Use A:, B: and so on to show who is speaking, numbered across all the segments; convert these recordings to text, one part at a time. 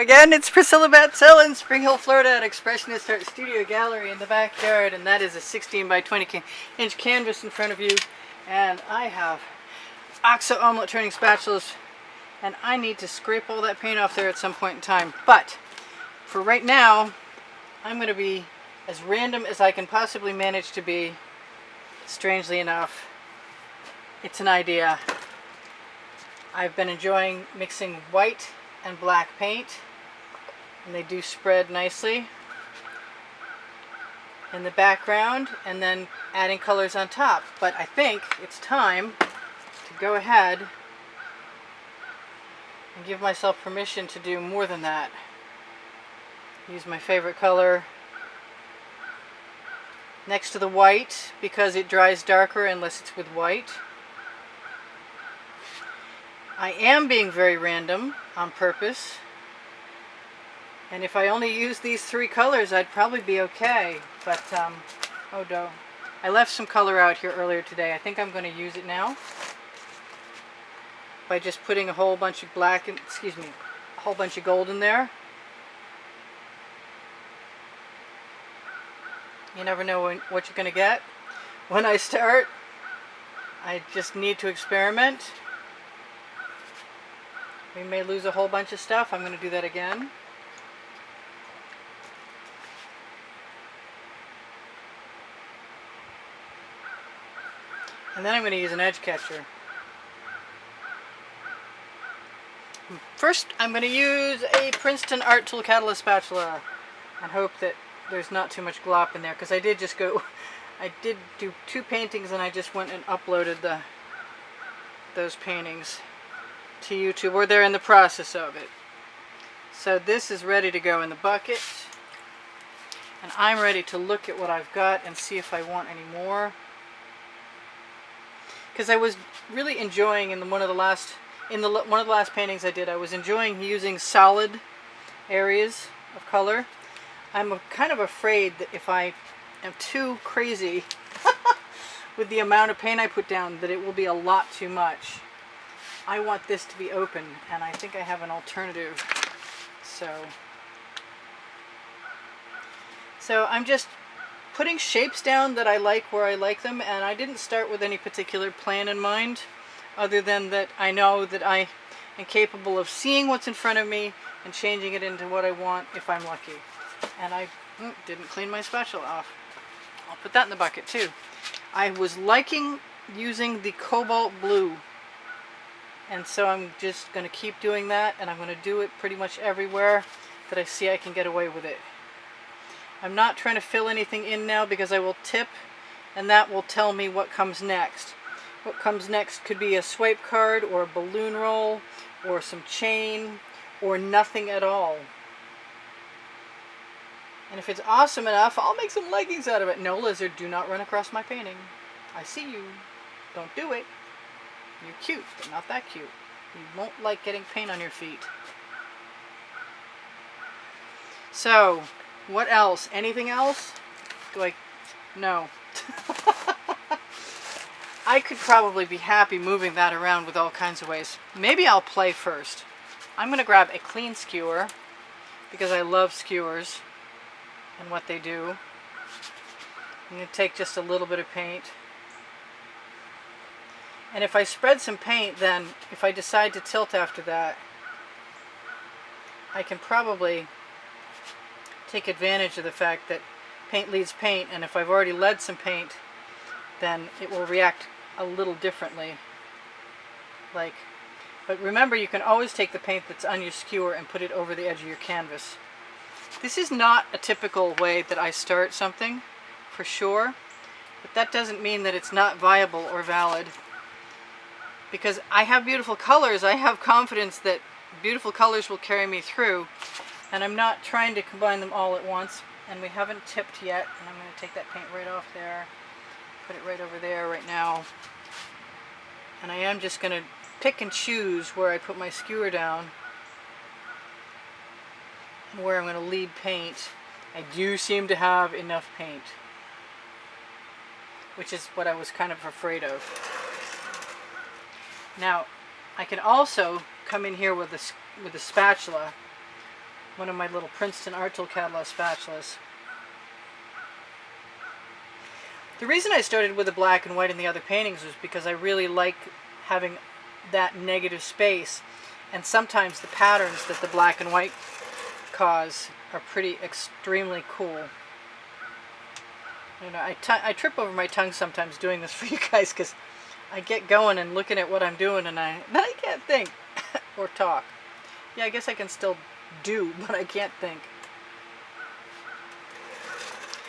A: Again, it's Priscilla Batzell in Spring Hill, Florida at Expressionist Art Studio Gallery in the backyard, and that is a 16 by 20 inch canvas in front of you. And I have OXO omelet turning spatulas, and I need to scrape all that paint off there at some point in time. But for right now, I'm going to be as random as I can possibly manage to be. Strangely enough, it's an idea. I've been enjoying mixing white and black paint, and they do spread nicely in the background, and then adding colors on top. But I think it's time to go ahead and give myself permission to do more than that. Use my favorite color next to the white because it dries darker unless it's with white. I am being very random on purpose, and if I only use these three colors I'd probably be okay, but oh no, I left some color out here earlier today. I think I'm going to use it now by just putting a whole bunch of black and, a whole bunch of gold in there. You never know what you're going to get. When I start, I just need to experiment. We may lose a whole bunch of stuff. I'm going to do that again. And then I'm going to use an edge catcher. First, I'm going to use a Princeton Art Tool Catalyst spatula and hope that there's not too much glop in there, because I did do two paintings and I just went and uploaded those paintings to YouTube, or they're in the process of it. So this is ready to go in the bucket, and I'm ready to look at what I've got and see if I want any more, because I was really enjoying one of the last paintings I did, I was enjoying using solid areas of color. I'm kind of afraid that if I am too crazy with the amount of paint I put down, that it will be a lot too much. I want this to be open, and I think I have an alternative. So I'm just putting shapes down that I like where I like them, and I didn't start with any particular plan in mind, other than that I know that I am capable of seeing what's in front of me and changing it into what I want if I'm lucky. And I didn't clean my spatula off. I'll put that in the bucket too. I was liking using the cobalt blue, and so I'm just going to keep doing that, and I'm going to do it pretty much everywhere that I see I can get away with it. I'm not trying to fill anything in now because I will tip, and that will tell me what comes next. What comes next could be a swipe card, or a balloon roll, or some chain, or nothing at all. And if it's awesome enough, I'll make some leggings out of it. No, lizard, do not run across my painting. I see you. Don't do it. You're cute, but not that cute. You won't like getting paint on your feet. So, what else? Anything else? No. I could probably be happy moving that around with all kinds of ways. Maybe I'll play first. I'm going to grab a clean skewer, because I love skewers and what they do. I'm going to take just a little bit of paint. And if I spread some paint, then if I decide to tilt after that, I can probably take advantage of the fact that paint leads paint, and if I've already led some paint, then it will react a little differently. But remember, you can always take the paint that's on your skewer and put it over the edge of your canvas. This is not a typical way that I start something, for sure, but that doesn't mean that it's not viable or valid. Because I have beautiful colors, I have confidence that beautiful colors will carry me through, and I'm not trying to combine them all at once. And we haven't tipped yet, and I'm going to take that paint right off there, put it right over there right now. And I am just going to pick and choose where I put my skewer down and where I'm going to lead paint. I do seem to have enough paint, which is what I was kind of afraid of. Now, I can also come in here with a spatula one of my little Princeton Art Tool Catalog spatulas. The reason I started with the black and white in the other paintings was because I really like having that negative space, and sometimes the patterns that the black and white cause are pretty extremely cool. You know, I trip over my tongue sometimes doing this for you guys because I get going and looking at what I'm doing and then I can't think or talk. Yeah, I guess I can still do, but I can't think.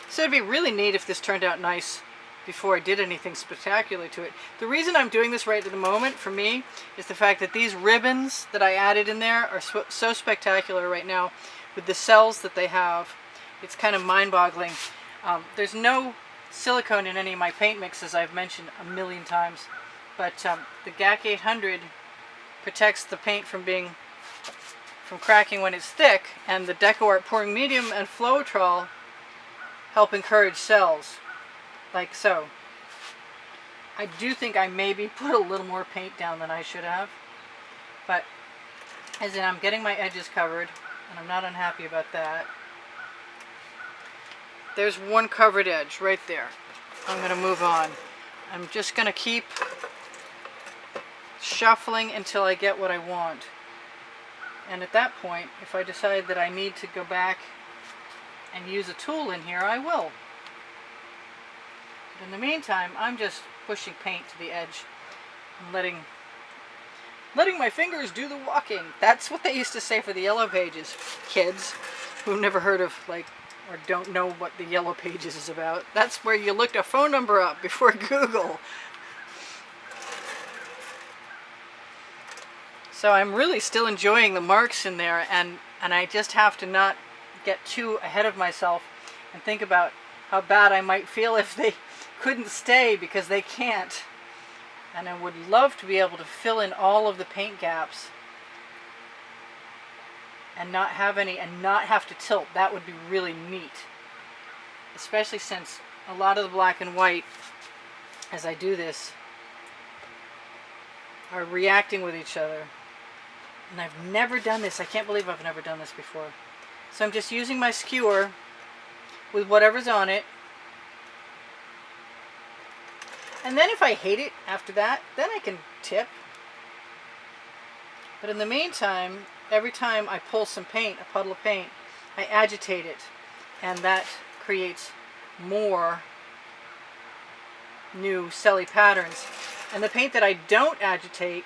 A: So it'd be really neat if this turned out nice before I did anything spectacular to it. The reason I'm doing this right at the moment, for me, is the fact that these ribbons that I added in there are so spectacular right now with the cells that they have. It's kind of mind-boggling. There's no silicone in any of my paint mixes, I've mentioned a million times, but the GAC 800 protects the paint from cracking when it's thick, and the DecoArt Pouring Medium and Floetrol help encourage cells, like so. I do think I maybe put a little more paint down than I should have, but as in I'm getting my edges covered, and I'm not unhappy about that. There's one covered edge right there. I'm going to move on. I'm just going to keep shuffling until I get what I want. And at that point, if I decide that I need to go back and use a tool in here, I will. But in the meantime, I'm just pushing paint to the edge and letting my fingers do the walking. That's what they used to say for the Yellow Pages. Kids who've never heard of, like, or don't know what the Yellow Pages is about. That's where you looked a phone number up before Google. So I'm really still enjoying the marks in there, and I just have to not get too ahead of myself and think about how bad I might feel if they couldn't stay, because they can't. And I would love to be able to fill in all of the paint gaps and not have any, and not have to tilt. That would be really neat, especially since a lot of the black and white, as I do this, are reacting with each other. And I've never done this. I can't believe I've never done this before. So I'm just using my skewer with whatever's on it, and then if I hate it after that, then I can tip. But in the meantime, every time I pull some paint, a puddle of paint, I agitate it, and that creates more new celly patterns. And the paint that I don't agitate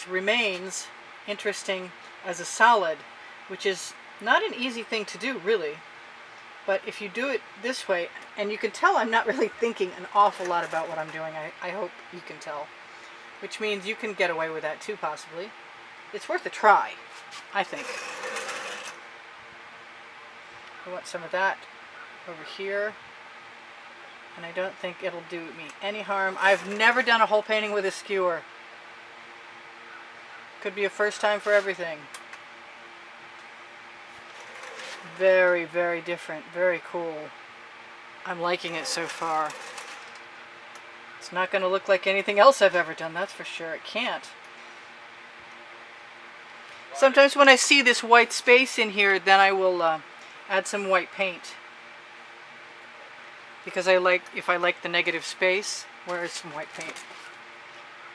A: remains interesting as a solid, which is not an easy thing to do, really. But if you do it this way, and you can tell I'm not really thinking an awful lot about what I'm doing, I hope you can tell, which means you can get away with that too, possibly. It's worth a try, I think. I want some of that over here, and I don't think it'll do me any harm. I've never done a whole painting with a skewer. Could be a first time for everything. Very, very different. Very cool. I'm liking it so far. It's not going to look like anything else I've ever done, that's for sure. It can't. Sometimes when I see this white space in here, then I will add some white paint. Because if I like the negative space, where is some white paint?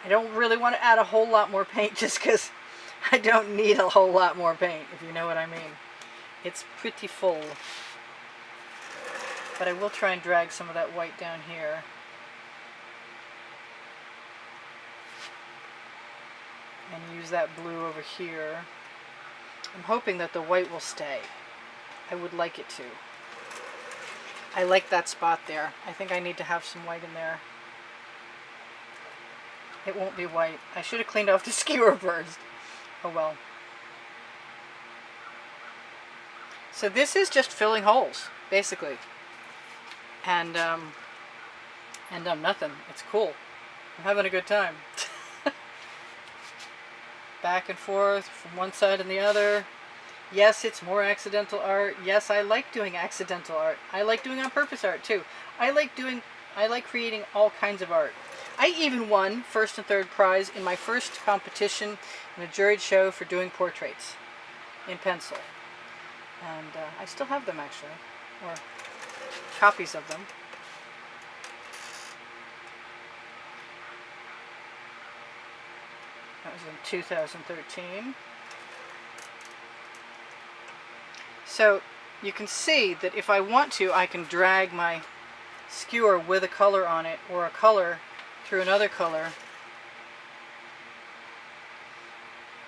A: I don't really want to add a whole lot more paint just because I don't need a whole lot more paint, if you know what I mean. It's pretty full. But I will try and drag some of that white down here. And use that blue over here. I'm hoping that the white will stay. I would like it to. I like that spot there. I think I need to have some white in there. It won't be white. I should have cleaned off the skewer first. Oh well. So this is just filling holes, basically. And nothing. It's cool. I'm having a good time. Back and forth from one side and the other. Yes, it's more accidental art. Yes, I like doing accidental art. I like doing on-purpose art too. I like creating all kinds of art. I even won first and third prize in my first competition in a juried show for doing portraits in pencil. And I still have them actually, or copies of them. That was in 2013. So you can see that if I want to, I can drag my skewer with a color on it, or a color through another color,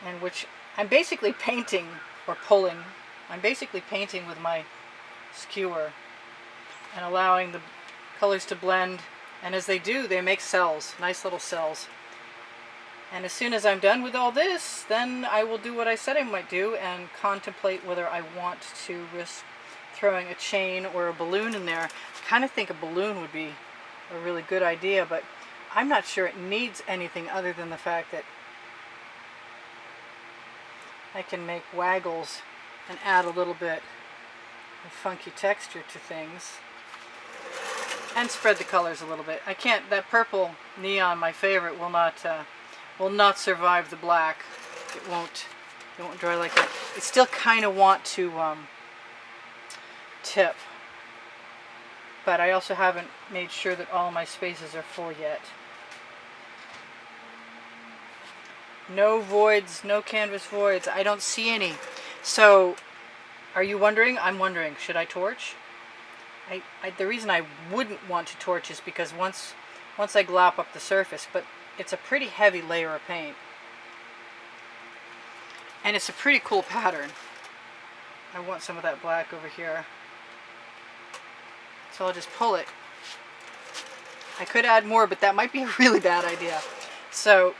A: and which I'm basically painting or pulling. I'm basically painting with my skewer and allowing the colors to blend, and as they do, they make cells, nice little cells. And as soon as I'm done with all this, then I will do what I said I might do and contemplate whether I want to risk throwing a chain or a balloon in there. I kind of think a balloon would be a really good idea, but I'm not sure it needs anything other than the fact that I can make waggles and add a little bit of funky texture to things and spread the colors a little bit. I can't, that purple neon, my favorite, will not survive the black. It won't dry like that. I still kind of want to tip, but I also haven't made sure that all my spaces are full yet. No voids, no canvas voids. I don't see any. So, are you wondering? I'm wondering, should I torch? The reason I wouldn't want to torch is because once I glop up the surface, but it's a pretty heavy layer of paint. And it's a pretty cool pattern. I want some of that black over here. So I'll just pull it. I could add more, but that might be a really bad idea. So,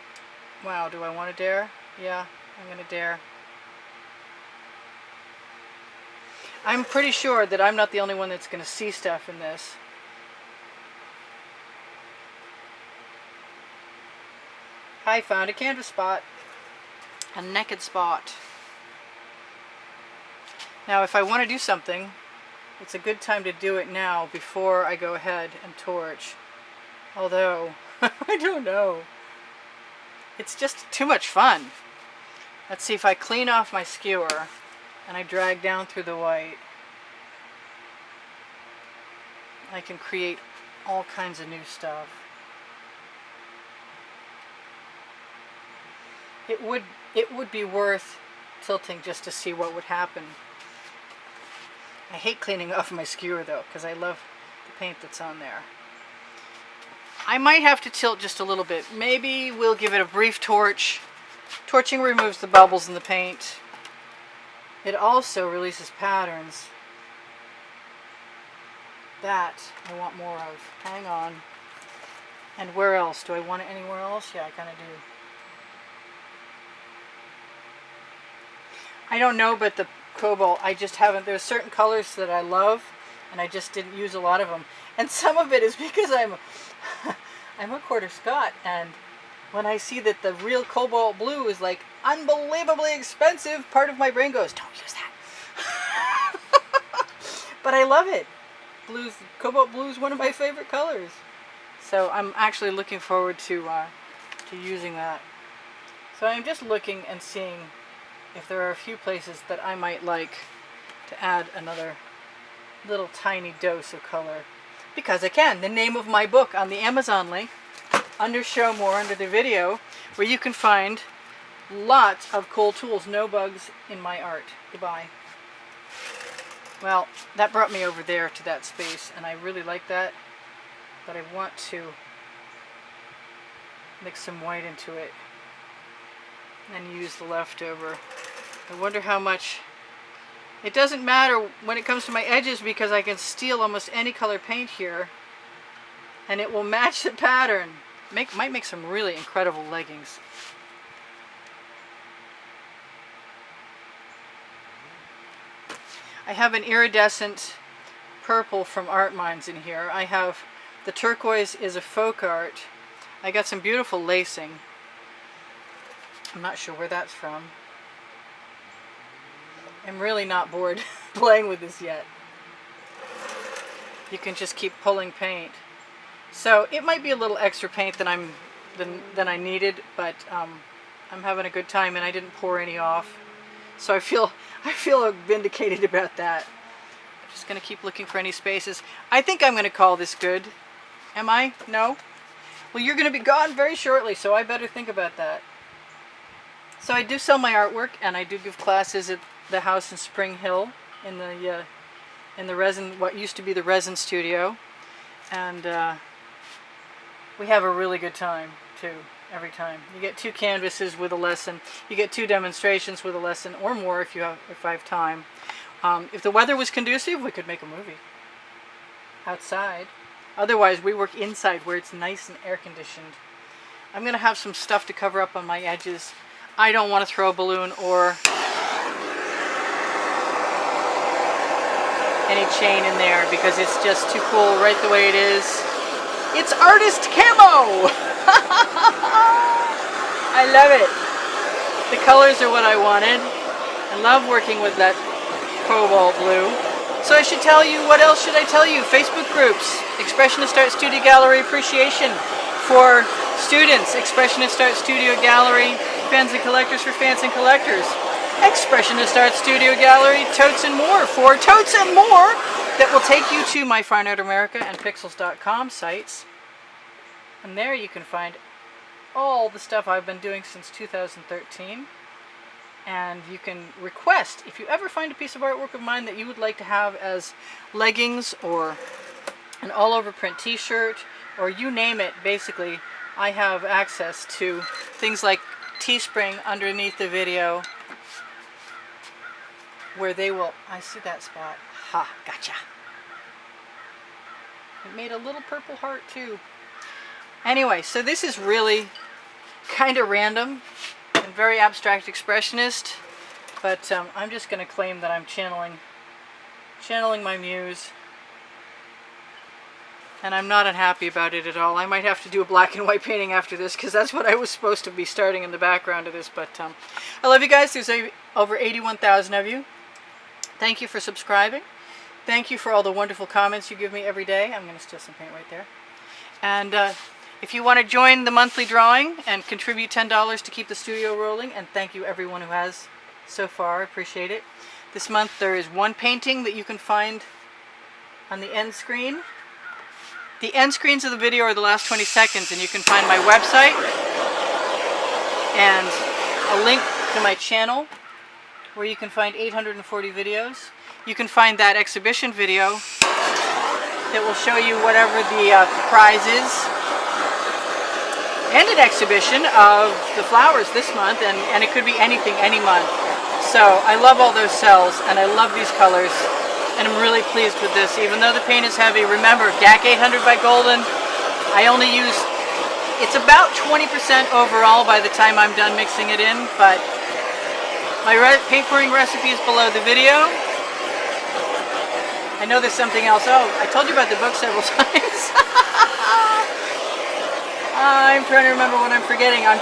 A: wow, do I want to dare? Yeah, I'm going to dare. I'm pretty sure that I'm not the only one that's going to see stuff in this. I found a canvas spot. A naked spot. Now if I want to do something, it's a good time to do it now before I go ahead and torch. Although, I don't know. It's just too much fun. Let's see if I clean off my skewer and I drag down through the white. I can create all kinds of new stuff. It would be worth tilting just to see what would happen. I hate cleaning off my skewer though, because I love the paint that's on there. I might have to tilt just a little bit. Maybe we'll give it a brief torch. Torching removes the bubbles in the paint. It also releases patterns. That I want more of. Hang on. And where else? Do I want it anywhere else? Yeah, I kind of do. I don't know, but the cobalt, I just haven't. There's certain colors that I love, and I just didn't use a lot of them. And some of it is because I'm a quarter Scot, and when I see that the real cobalt blue is like unbelievably expensive, part of my brain goes, don't use that. But I love it. Cobalt blue is one of my favorite colors. So I'm actually looking forward to using that. So I'm just looking and seeing if there are a few places that I might like to add another little tiny dose of color. Because I can. The name of my book on the Amazon link, under Show More, under the video, where you can find lots of cool tools. No bugs in my art. Goodbye. Well, that brought me over there to that space, and I really like that. But I want to mix some white into it and use the leftover. I wonder how much. It doesn't matter when it comes to my edges because I can steal almost any color paint here and it will match the pattern. Might make some really incredible leggings. I have an iridescent purple from Art Minds in here. I have the turquoise is a folk art. I got some beautiful lacing. I'm not sure where that's from. I'm really not bored playing with this yet. You can just keep pulling paint. So it might be a little extra paint than I needed, but I'm having a good time and I didn't pour any off. So I feel vindicated about that. I'm just going to keep looking for any spaces. I think I'm going to call this good. Am I? No? Well, you're going to be gone very shortly, so I better think about that. So I do sell my artwork, and I do give classes at the house in Spring Hill in the resin, what used to be the resin studio, and we have a really good time too. Every time you get 2 canvases with a lesson, you get 2 demonstrations with a lesson, or more if I have time. If the weather was conducive, we could make a movie outside. Otherwise, we work inside where it's nice and air conditioned. I'm going to have some stuff to cover up on my edges. I don't want to throw a balloon or any chain in there because it's just too cool right the way it is. It's artist camo! I love it. The colors are what I wanted. I love working with that cobalt blue. So I should tell you, what else should I tell you? Facebook groups, Expressionist Art Studio Gallery Appreciation for students, Expressionist Art Studio Gallery, fans and collectors for fans and collectors, Expressionist Art Studio Gallery, Totes and More for Totes and More that will take you to my Fine Art America and Pixels.com sites. And there you can find all the stuff I've been doing since 2013. And you can request, if you ever find a piece of artwork of mine that you would like to have as leggings or an all-over print t-shirt, or you name it, basically, I have access to things like Teespring underneath the video where they will, I see that spot. Ha, gotcha. It made a little purple heart too. Anyway, so this is really kind of random and very abstract expressionist, but I'm just going to claim that I'm channeling my muse, and I'm not unhappy about it at all. I might have to do a black and white painting after this because that's what I was supposed to be starting in the background of this, but I love you guys. There's over 81,000 of you. Thank you for subscribing. Thank you for all the wonderful comments you give me every day. I'm going to steal some paint right there. And if you want to join the monthly drawing and contribute $10 to keep the studio rolling, and thank you everyone who has so far, I appreciate it. This month there is one painting that you can find on the end screen. The end screens of the video are the last 20 seconds, and you can find my website and a link to my channel where you can find 840 videos. You can find that exhibition video that will show you whatever the prize is, and an exhibition of the flowers this month, and it could be anything, any month. So I love all those cells, and I love these colors, and I'm really pleased with this. Even though the paint is heavy, remember, GAC 800 by Golden, I only use, it's about 20% overall by the time I'm done mixing it in, but my paint pouring recipe is below the video. I know there's something else. Oh, I told you about the book several times. I'm trying to remember what I'm forgetting. I'm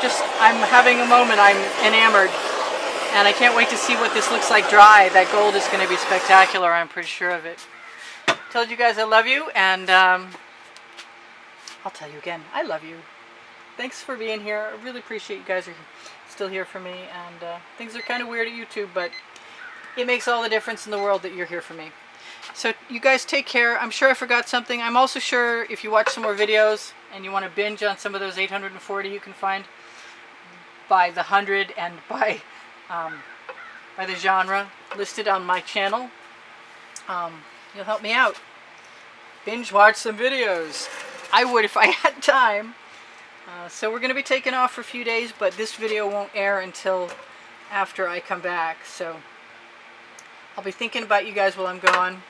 A: having a moment. I'm enamored. And I can't wait to see what this looks like dry. That gold is going to be spectacular. I'm pretty sure of it. Told you guys I love you, and I'll tell you again, I love you. Thanks for being here. I really appreciate you guys are still here for me. And things are kind of weird at YouTube, but it makes all the difference in the world that you're here for me. So you guys take care. I'm sure I forgot something. I'm also sure if you watch some more videos and you want to binge on some of those 840 you can find by the 100 and by the genre listed on my channel, you'll help me out. Binge watch some videos. I would if I had time. So we're going to be taking off for a few days, but this video won't air until after I come back. So I'll be thinking about you guys while I'm gone.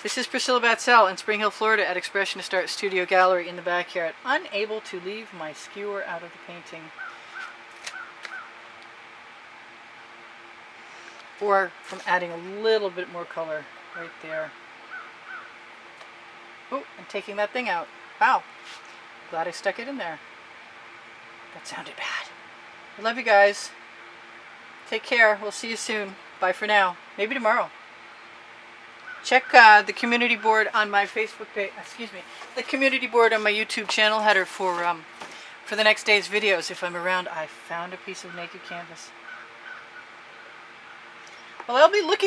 A: This is Priscilla Batzell in Spring Hill, Florida at Expressionist Art Studio Gallery in the backyard, unable to leave my skewer out of the painting. Or from adding a little bit more color right there. Oh, and taking that thing out. Wow. Glad I stuck it in there. That sounded bad. I love you guys. Take care. We'll see you soon. Bye for now. Maybe tomorrow. Check the community board on my Facebook page. Excuse me. The community board on my YouTube channel header for the next day's videos. If I'm around, I found a piece of naked canvas. Well, I'll be looking